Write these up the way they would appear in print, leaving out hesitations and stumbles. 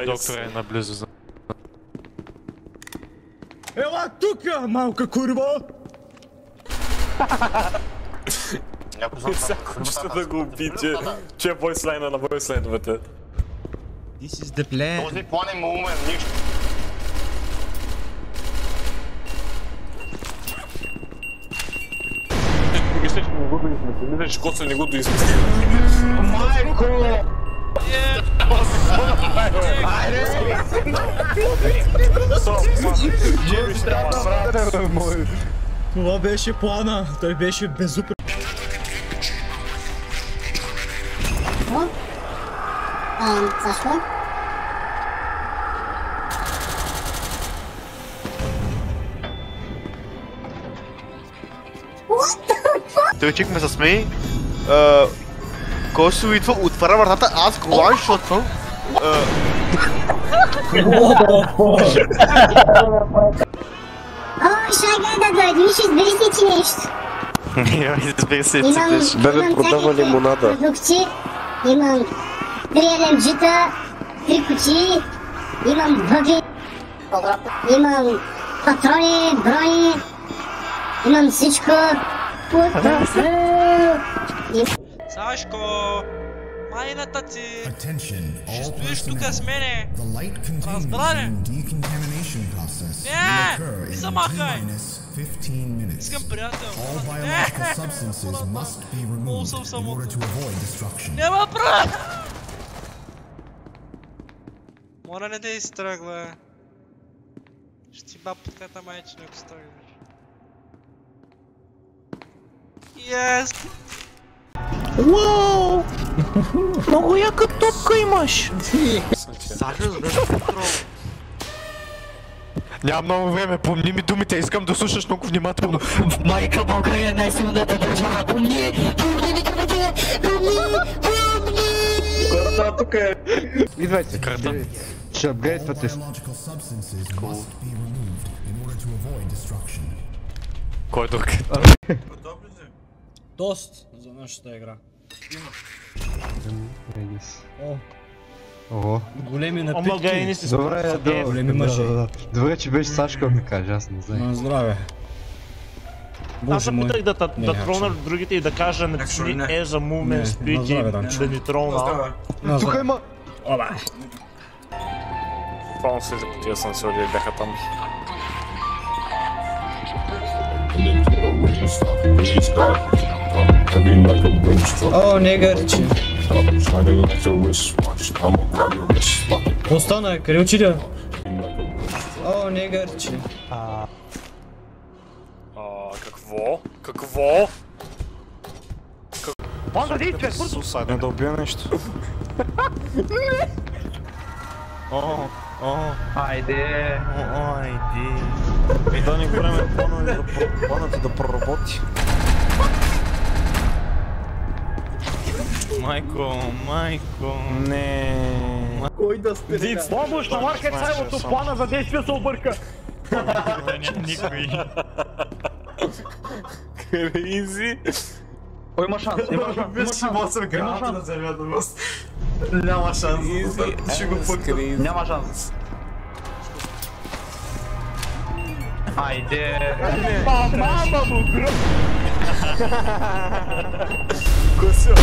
Доктор е наблизо. Ела тука, малка курва! Всяко нещо да го убите. Че е войслайна на войслайновете. This is the plan. Този план е умен, нищо. Мислиш, че не го доизмисли. Мислиш, че Коцо не го доизмисли. Майко! Това беше плана, той беше безупречен. Защо? Той чик ме се смей. Кой се опитва, отваря вратата, аз го ланшотвам. О, шагай да дойде, ще избери си нещо. Избери се Имам продава лимонада. Продукти, имам 3 LMG-та, 3 кутии, имам въгли, имам патрони, брони, имам всичко. Сашко! Майната ти! Ще стоиш тука с мене! Разбране! Не! Замахай! Искам приятел! Много съм само! Няма прав! Моля не да изтръгва! Ще ти ба подката майчина, ако стръгнеш. Yes! Уау! Много яка топка имаш! Сашо, за да контрол. Нямам много време, помни ми думите, искам да слушаш много внимателно. Майка България е най-силната държава! Помни! Помни! Карта тук е! Идвайте! Карта. Ще апгрейдвате. Кой друг? Дост за нашата игра. Ого. Големи напитки. Добре, Големи мъжи. Добре, че беше Сашко ми каже, аз не знам. На здраве. Аз се питах да тролна другите и да кажа не е за мумен спик и да ни тролна. Тук има... Оба! Пълно се за потия сансори бяха там. О, негърче! Остана, къде отида? О, негърче! Какво? Какво? Пан да дейте, Сусайдне да убия нещо. Айде! И да ни време планът да проработи. Майко, не. Кой да сте? Помощ на маркет сайлото, плана за действие се обърка! Никой. Кризи. О, има шанс, има шанс. Няма шанс. Ще го пъкри. Няма шанс. Айде! Мама му гръб! Косио.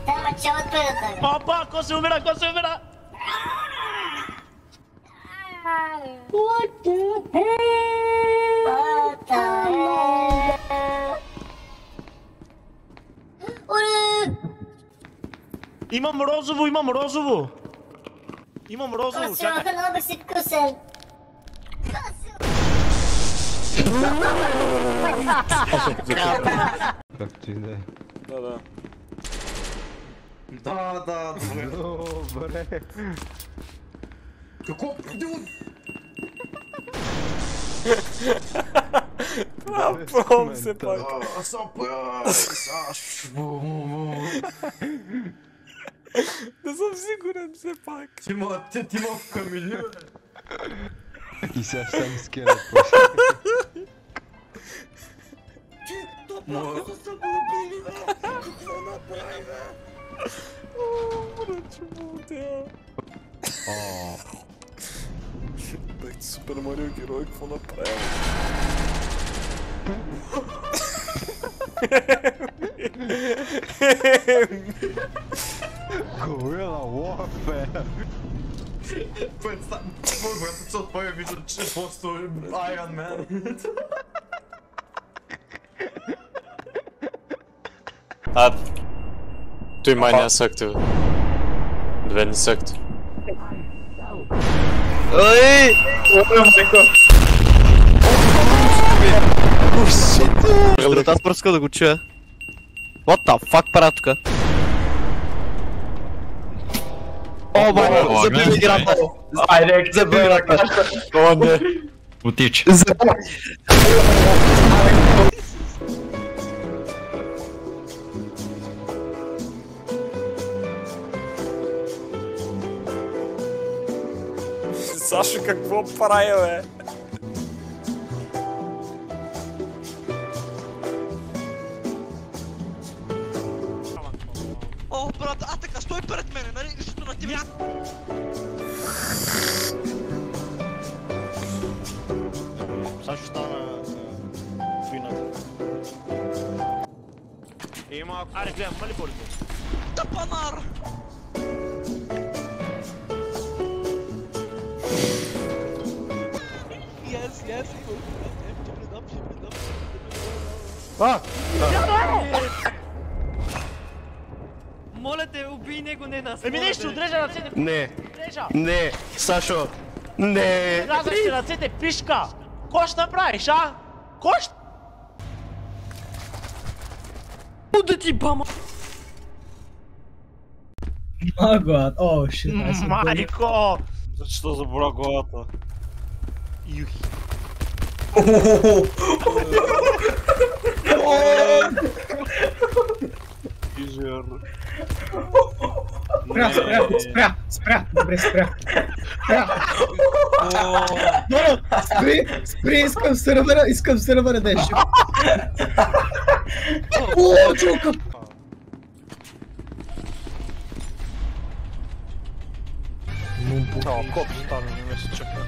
Тама чават предата. Папа, ко се умира! Имам розово! Косилаха много си вкусен. Както и да е. Да. Добре. Какво? Това пром се пак. Не съм сигурен все пак. Ти ма в камилю. И сега ще ми скерат. Какво направи, бе? Бях Супер Марио герой, какво направя? Gorilla warfare. Когато се отпоя, виждам, че е просто Iron Man. Той май няма секта, бе. Две не секта. Ой! Брат, аз просто да го чуя. What the fuck правя тука? О, майко, забив играта! Забив играта! О, не! Отич. Сашо, какво прави, бе? О, брат, така, стой пред мене, нали? Защото на тебе... Сега ще стана... Фината. Има... Аре, гледам, мали болите? Тапанар! Yes, Моля те, убий него, не нас. Еми нещо, отрежа ръцете! Не, Отрежа! не, Сашо, не! Казах ти ръцете, пишка! Ко ще направиш, а? Ко ще... Буда ти бама! My god, oh shit. Майко! Защо заболя главата? Юхи. Спря, добре, спря. Спри, искам сървъра да е жив. О, чука! Коп стана, не ме се чака.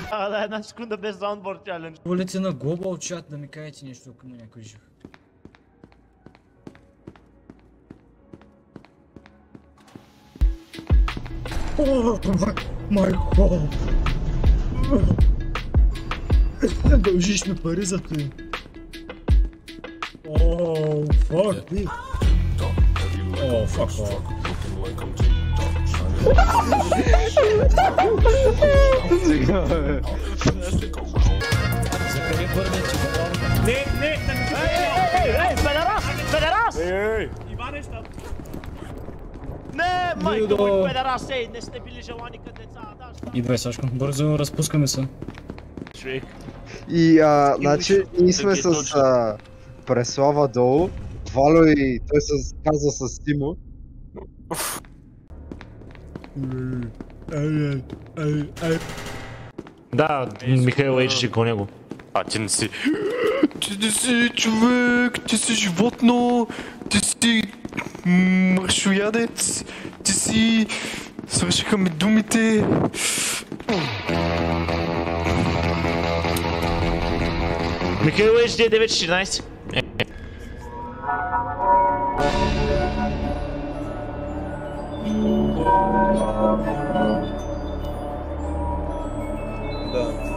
Да, една секунда без даунборд чалендж. Волете на глобал чат да ми кажете нещо, ако има някой жив. О, майко! Дължиш ми пари за ти. О, фак ми. О, фак. Закари бърнече, Не, ей, педерас! Иване, ща. Не, майко мой педерас, ей, не сте били желани като деца, да. Идвай, Сашко, бързо разпускаме се. Човек. И, значи, ние сме с Преслава долу, Вало и той се казва с Тимо. Да, Михаил Ейджи го него. Ти не си. Ти не си човек, ти си животно, ти си маршоядец, ти си... Свършиха ми думите. Михаил Ейджи е 9-14. Да.